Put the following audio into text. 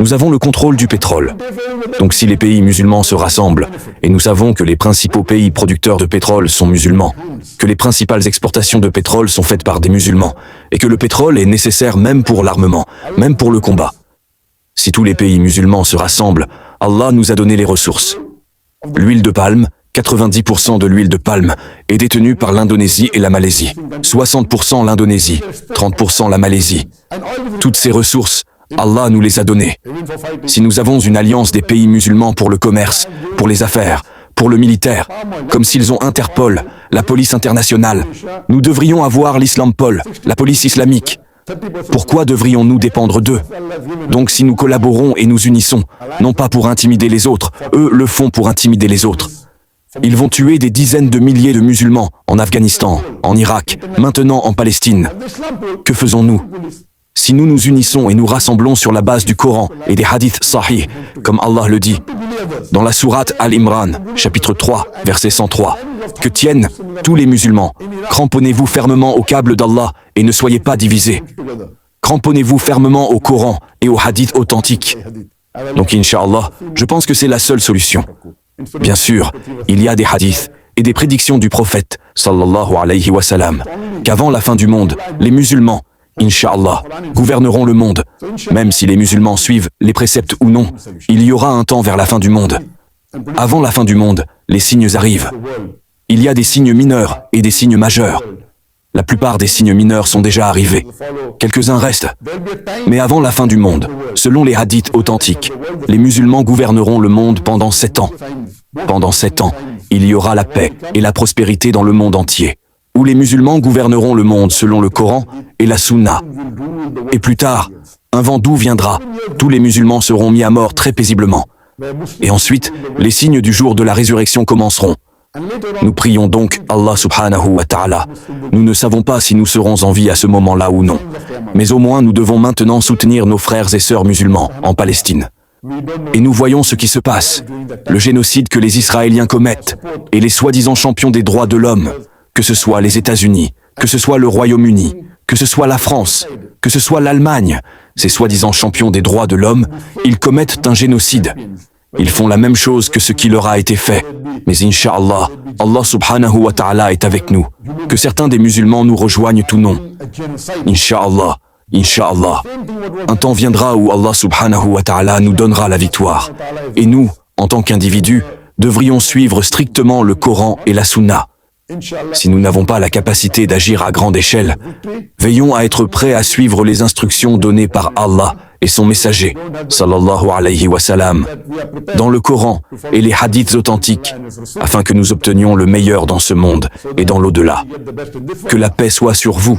Nous avons le contrôle du pétrole. Donc si les pays musulmans se rassemblent, et nous savons que les principaux pays producteurs de pétrole sont musulmans, que les principales exportations de pétrole sont faites par des musulmans, et que le pétrole est nécessaire même pour l'armement, même pour le combat. Si tous les pays musulmans se rassemblent, Allah nous a donné les ressources. L'huile de palme, 90% de l'huile de palme, est détenue par l'Indonésie et la Malaisie. 60% l'Indonésie, 30% la Malaisie. Toutes ces ressources, Allah nous les a données. Si nous avons une alliance des pays musulmans pour le commerce, pour les affaires, pour le militaire, comme s'ils ont Interpol, la police internationale, nous devrions avoir l'Islampol, la police islamique. Pourquoi devrions-nous dépendre d'eux? Donc si nous collaborons et nous unissons, non pas pour intimider les autres, eux le font pour intimider les autres. Ils vont tuer des dizaines de milliers de musulmans en Afghanistan, en Irak, maintenant en Palestine. Que faisons-nous? Si nous nous unissons et nous rassemblons sur la base du Coran et des hadiths sahih, comme Allah le dit, dans la sourate Al-Imran, chapitre 3, verset 103, que tiennent tous les musulmans, cramponnez-vous fermement au câble d'Allah et ne soyez pas divisés. Cramponnez-vous fermement au Coran et aux hadiths authentiques. Donc, Inch'Allah, je pense que c'est la seule solution. Bien sûr, il y a des hadiths et des prédictions du prophète, sallallahu alayhi wa sallam, qu'avant la fin du monde, les musulmans, Inch'Allah, gouverneront le monde. Même si les musulmans suivent les préceptes ou non, il y aura un temps vers la fin du monde. Avant la fin du monde, les signes arrivent. Il y a des signes mineurs et des signes majeurs. La plupart des signes mineurs sont déjà arrivés. Quelques-uns restent. Mais avant la fin du monde, selon les hadiths authentiques, les musulmans gouverneront le monde pendant 7 ans. Pendant 7 ans, il y aura la paix et la prospérité dans le monde entier, où les musulmans gouverneront le monde selon le Coran et la Sunna. Et plus tard, un vent doux viendra, tous les musulmans seront mis à mort très paisiblement. Et ensuite, les signes du jour de la résurrection commenceront. Nous prions donc Allah subhanahu wa ta'ala. Nous ne savons pas si nous serons en vie à ce moment-là ou non. Mais au moins nous devons maintenant soutenir nos frères et sœurs musulmans en Palestine. Et nous voyons ce qui se passe, le génocide que les Israéliens commettent, et les soi-disant champions des droits de l'homme, que ce soit les États-Unis, que ce soit le Royaume-Uni, que ce soit la France, que ce soit l'Allemagne, ces soi-disant champions des droits de l'homme, ils commettent un génocide. Ils font la même chose que ce qui leur a été fait. Mais Inch'Allah, Allah subhanahu wa ta'ala est avec nous. Que certains des musulmans nous rejoignent ou non. Inch'Allah, Inch'Allah. Un temps viendra où Allah subhanahu wa ta'ala nous donnera la victoire. Et nous, en tant qu'individus, devrions suivre strictement le Coran et la Sunna. Si nous n'avons pas la capacité d'agir à grande échelle, veillons à être prêts à suivre les instructions données par Allah et son messager, sallallahu alayhi wa sallam, dans le Coran et les hadiths authentiques, afin que nous obtenions le meilleur dans ce monde et dans l'au-delà. Que la paix soit sur vous.